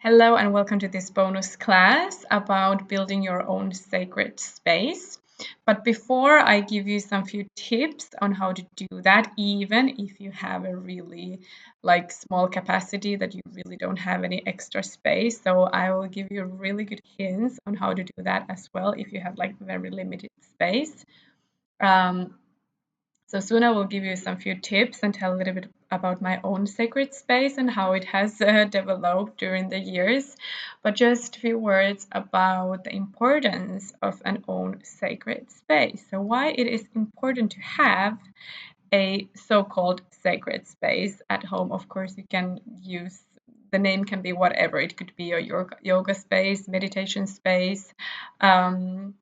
Hello and welcome to this bonus class about building your own sacred space. But before I give you some few tips on how to do that, even if you have a really small capacity that you really don't have any extra space. So I will give you really good hints on how to do that as well if you have very limited space. So soon I will give you some few tips and tell a little bit about my own sacred space and how it has developed during the years. But just a few words about the importance of an own sacred space. So why it is important to have a so-called sacred space at home. Of course, you can use the name can be whatever. It could be a yoga space, meditation space, um,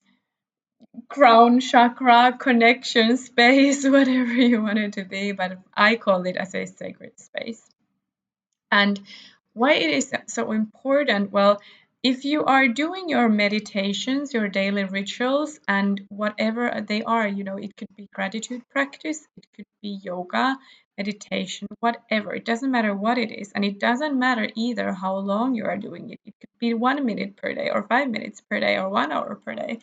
crown chakra connection space, whatever you want it to be, but I call it as a sacred space. And why it is so important? Well, if you are doing your meditations, your daily rituals, and whatever they are, it could be gratitude practice, it could be yoga, meditation, whatever. It doesn't matter what it is. And it doesn't matter either how long you are doing it. It could be 1 minute per day, or 5 minutes per day, or 1 hour per day.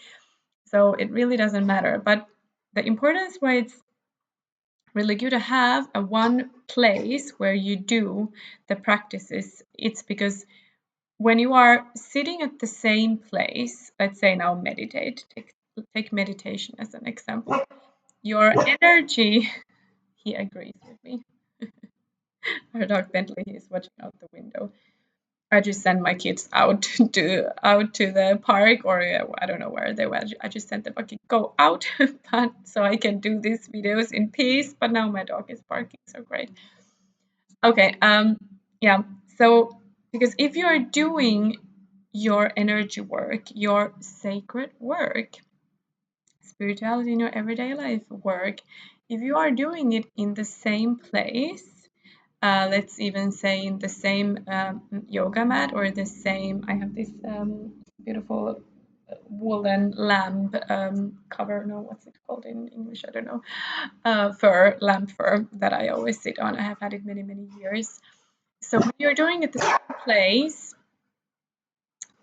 So it really doesn't matter. But the importance why it's really good to have a one place where you do the practices, it's because when you are sitting at the same place, let's say now meditate, take meditation as an example, your energy, he agrees with me. Our dog Bentley, he is watching out the window. I just send my kids out to the park, or I don't know where they were. I just sent them, okay, go out, but so I can do these videos in peace. But now my dog is barking, so great. Okay, yeah. So because if you are doing your energy work, your sacred work, spirituality in your everyday life work, if you are doing it in the same place, let's even say in the same yoga mat or the same, I have this beautiful woolen lamp cover, no, what's it called in English, I don't know, lamp fur that I always sit on. I have had it many, many years. So when you're doing it the same place,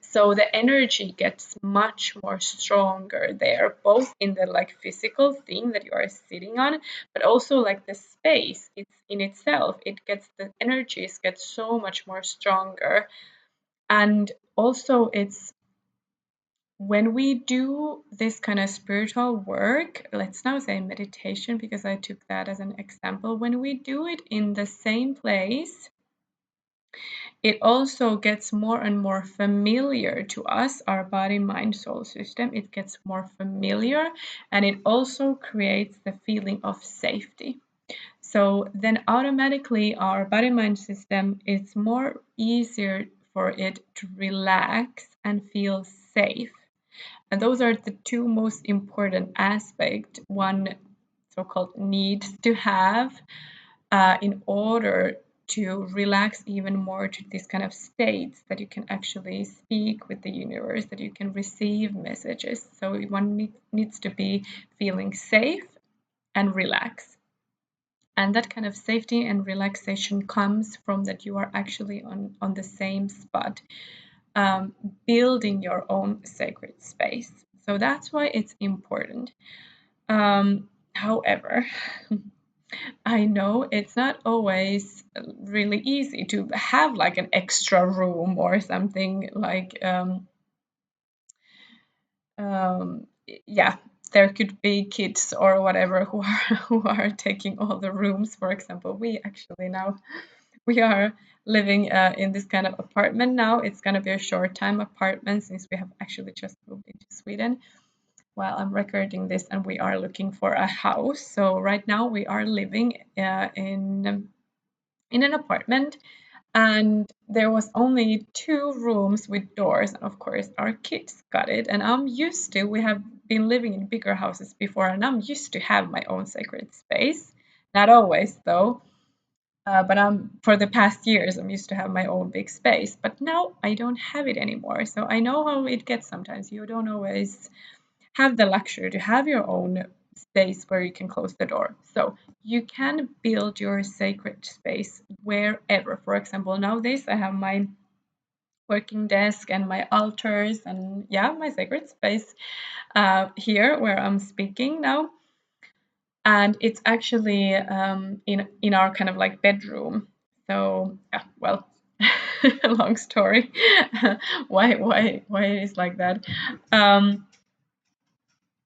so the energy gets much more stronger there, both in the physical thing that you are sitting on, but also the space it's in itself. It gets the energies get so much more stronger. And also it's when we do this kind of spiritual work, let's now say meditation, because I took that as an example, when we do it in the same place, it also gets more and more familiar to us, our body, mind, soul system. It gets more familiar, and it also creates the feeling of safety. So then automatically our body mind system is more easier for it to relax and feel safe. And those are the two most important aspects one so-called needs to have in order to relax even more to this kind of states that you can actually speak with the universe, that you can receive messages. So one needs to be feeling safe and relaxed. And that kind of safety and relaxation comes from that you are actually on the same spot, building your own sacred space. So that's why it's important. However, I know it's not always really easy to have an extra room or something yeah, there could be kids or whatever who are taking all the rooms. For example, we actually now we are living in this kind of apartment now. It's gonna be a short time apartment since we have actually just moved into Sweden while I'm recording this, and we are looking for a house. So right now we are living in an apartment, and there was only 2 rooms with doors, and of course our kids got it. And I'm used to, we have been living in bigger houses before, and I'm used to have my own sacred space. Not always though, but for the past years I'm used to have my own big space, but now I don't have it anymore. So I know how it gets. Sometimes you don't always have the luxury to have your own space where you can close the door. So you can build your sacred space wherever. For example, nowadays I have my working desk and my altars and yeah, my sacred space here where I'm speaking now. And it's actually in our kind of like bedroom. So yeah, well, long story. Why it is like that? Um,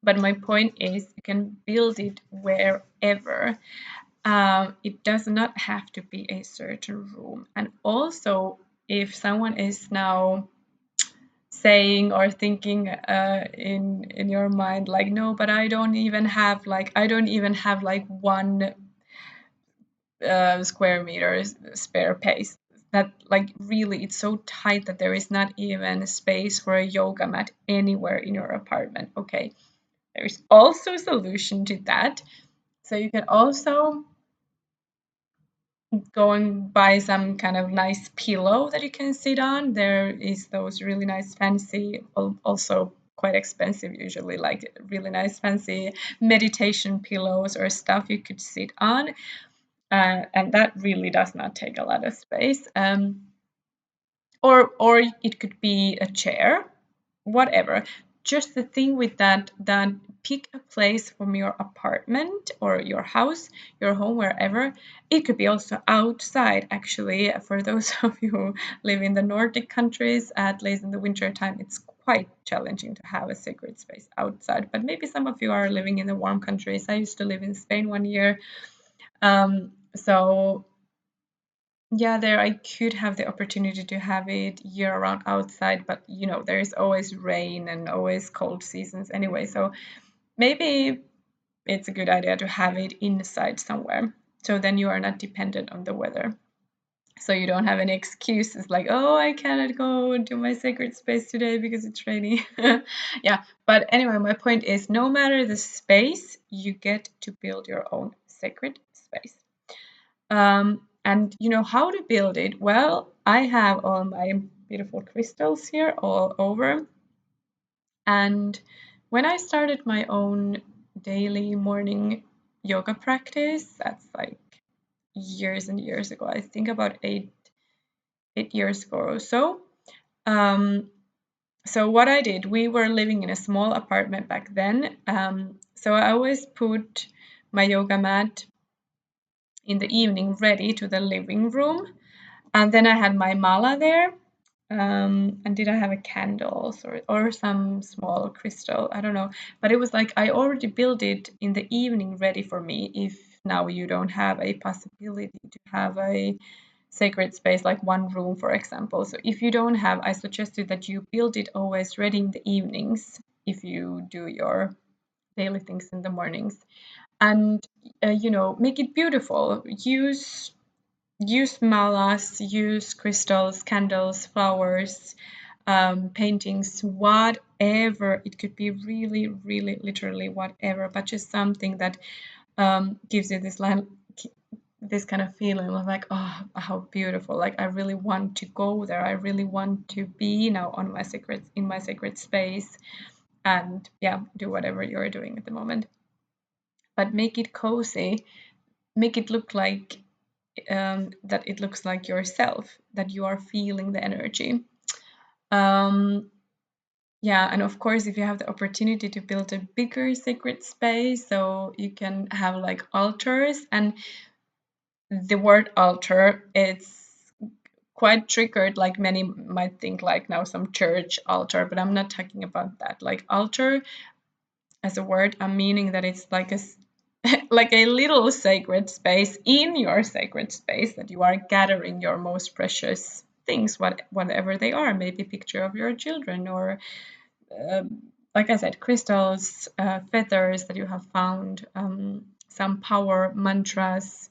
but my point is, you can build it wherever. It does not have to be a certain room. And also, if someone is now saying or thinking in your mind like, no, but I don't even have like 1 square meters spare space, that like really it's so tight that there is not even space for a yoga mat anywhere in your apartment. Okay, there's also a solution to that. So you can also go and buy some kind of nice pillow that you can sit on. There is those really nice fancy, also quite expensive usually, like really nice fancy meditation pillows or stuff you could sit on. And that really does not take a lot of space. Or it could be a chair, whatever. Just the thing with that pick a place from your apartment or your house, your home, wherever. It could be also outside, actually. For those of you who live in the Nordic countries, at least in the winter time, it's quite challenging to have a sacred space outside. But maybe some of you are living in the warm countries. I used to live in Spain 1 year. So yeah, there I could have the opportunity to have it year round outside, but there is always rain and always cold seasons anyway. So maybe it's a good idea to have it inside somewhere. So then you are not dependent on the weather. So you don't have any excuses like, oh, I cannot go to my sacred space today because it's rainy. Yeah, but anyway, my point is, no matter the space, you get to build your own sacred space. And how to build it? Well, I have all my beautiful crystals here all over. And when I started my own daily morning yoga practice, that's like years and years ago, I think about eight years ago or so. So what I did, we were living in a small apartment back then. So I always put my yoga mat in the evening ready to the living room. And then I had my mala there. And did I have a candles or some small crystal? I don't know. But it was like I already built it in the evening ready for me if now you don't have a possibility to have a sacred space like one room, for example. So if you don't have, I suggested that you build it always ready in the evenings if you do your daily things in the mornings. And, make it beautiful. Use malas, use crystals, candles, flowers, paintings, whatever. It could be really, really, literally whatever, but just something that gives you this kind of feeling of like, oh, how beautiful! Like I really want to go there. I really want to be now in my sacred space, and yeah, do whatever you're doing at the moment. But make it cozy. Make it look like that it looks like yourself, that you are feeling the energy. Um, yeah, and of course, if you have the opportunity to build a bigger sacred space, so you can have like altars. And the word altar, it's quite triggered, like many might think like now some church altar, but I'm not talking about that. Like altar as a word, I'm meaning that it's like like a little sacred space in your sacred space that you are gathering your most precious things, whatever they are. Maybe a picture of your children, or like I said, crystals, feathers that you have found, some power mantras,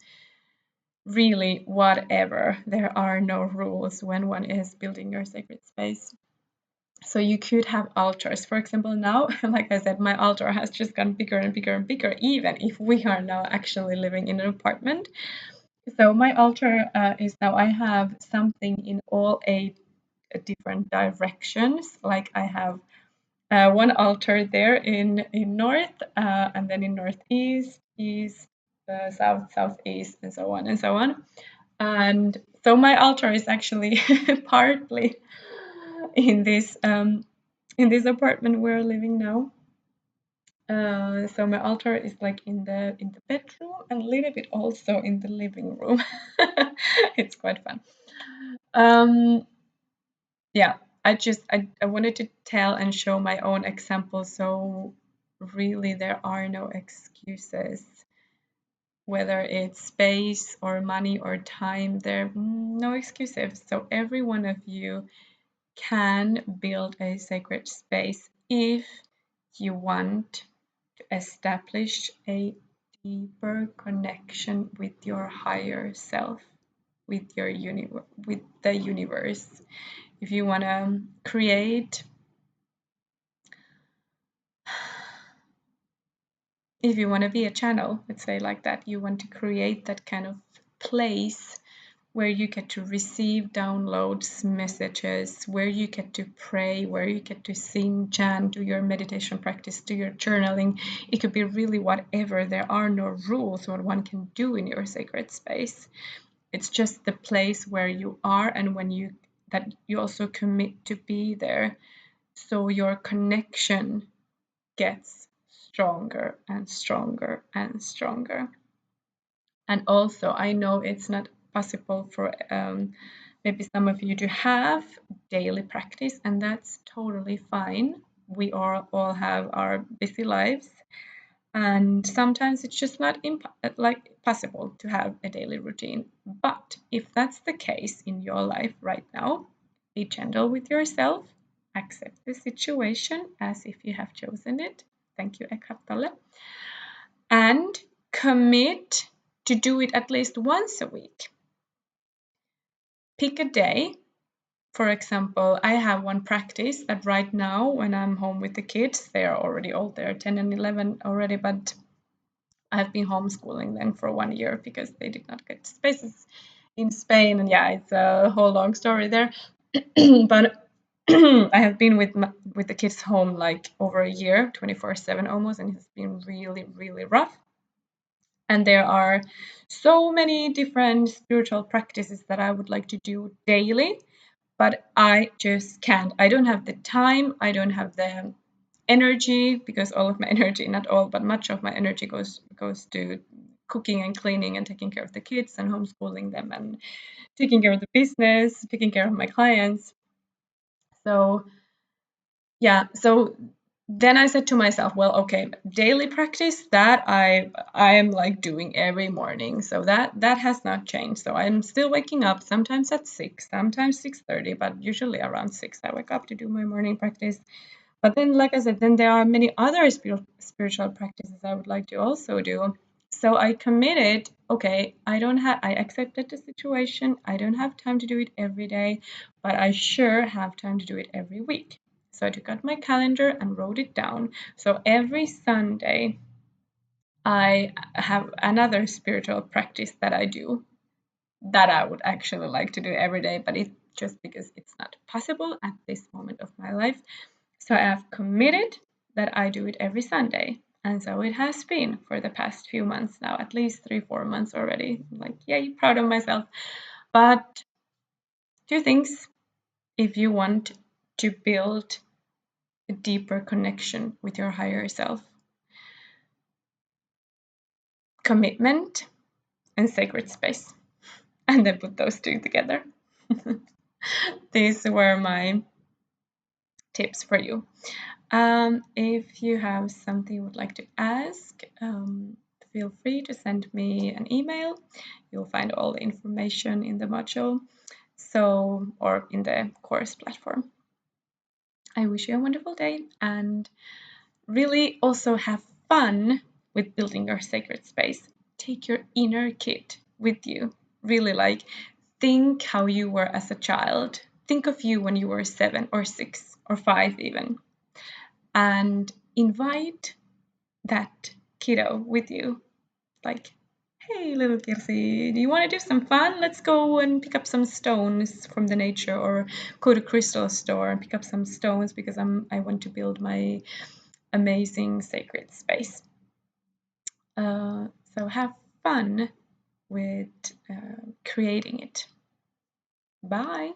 really whatever. There are no rules when one is building your sacred space. So you could have altars. For example, now, like I said, my altar has just gotten bigger and bigger and bigger, even if we are now actually living in an apartment. So my altar is now, I have something in all eight different directions. Like I have one altar there in north, and then in northeast, east, south, southeast, and so on and so on. And so my altar is actually partly in this apartment we're living now. So my altar is like in the bedroom and a little bit also in the living room. It's quite fun. Um, yeah, I wanted to tell and show my own example. So really, there are no excuses, whether it's space or money or time. There are no excuses. So every one of you can build a sacred space if you want to establish a deeper connection with your higher self, with your with the universe. If you want to create, if you want to be a channel, let's say like that, you want to create that kind of place where you get to receive downloads, messages, where you get to pray, where you get to sing, chant, do your meditation practice, do your journaling. It could be really whatever. There are no rules what one can do in your sacred space. It's just the place where you are, and when you that you also commit to be there. So your connection gets stronger and stronger and stronger. And also, I know it's not possible for maybe some of you to have daily practice, and that's totally fine. We all have our busy lives, and sometimes it's just not like possible to have a daily routine. But if that's the case in your life right now, be gentle with yourself, accept the situation as if you have chosen it. Thank you, Eckhart Tolle. And commit to do it at least once a week. Pick a day. For example, I have one practice that right now when I'm home with the kids, they are already old, they're 10 and 11 already, but I've been homeschooling them for 1 year because they did not get spaces in Spain. And yeah, it's a whole long story there. But I have been with the kids home like over a year, 24/7 almost, and it's been really, really rough. And there are so many different spiritual practices that I would like to do daily, but I just can't. I don't have the time. I don't have the energy, because all of my energy, not all, but much of my energy goes to cooking and cleaning and taking care of the kids and homeschooling them and taking care of the business, taking care of my clients. So yeah, so then I said to myself, well, okay, daily practice that I am like doing every morning. So that has not changed. So I'm still waking up sometimes at 6, sometimes 6:30, but usually around 6 I wake up to do my morning practice. But then, like I said, then there are many other spiritual practices I would like to also do. So I committed, okay, I accepted the situation. I don't have time to do it every day, but I sure have time to do it every week. So I took out my calendar and wrote it down. So every Sunday, I have another spiritual practice that I do that I would actually like to do every day, but it's just because it's not possible at this moment of my life. So I have committed that I do it every Sunday. And so it has been for the past few months now, at least 3-4 months already. I'm like, yay, proud of myself. But two things: if you want to build a deeper connection with your higher self, commitment and sacred space, and then put those two together. These were my tips for you. If you have something you would like to ask, feel free to send me an email. You'll find all the information in the module, or in the course platform. I wish you a wonderful day, and really also have fun with building your sacred space. Take your inner kid with you. Really, like, think how you were as a child. Think of you when you were 7 or 6 or 5 even, and invite that kiddo with you. Like, hey, little Kirsi, do you want to do some fun? Let's go and pick up some stones from the nature, or go to crystal store and pick up some stones because I want to build my amazing sacred space. So have fun with creating it. Bye.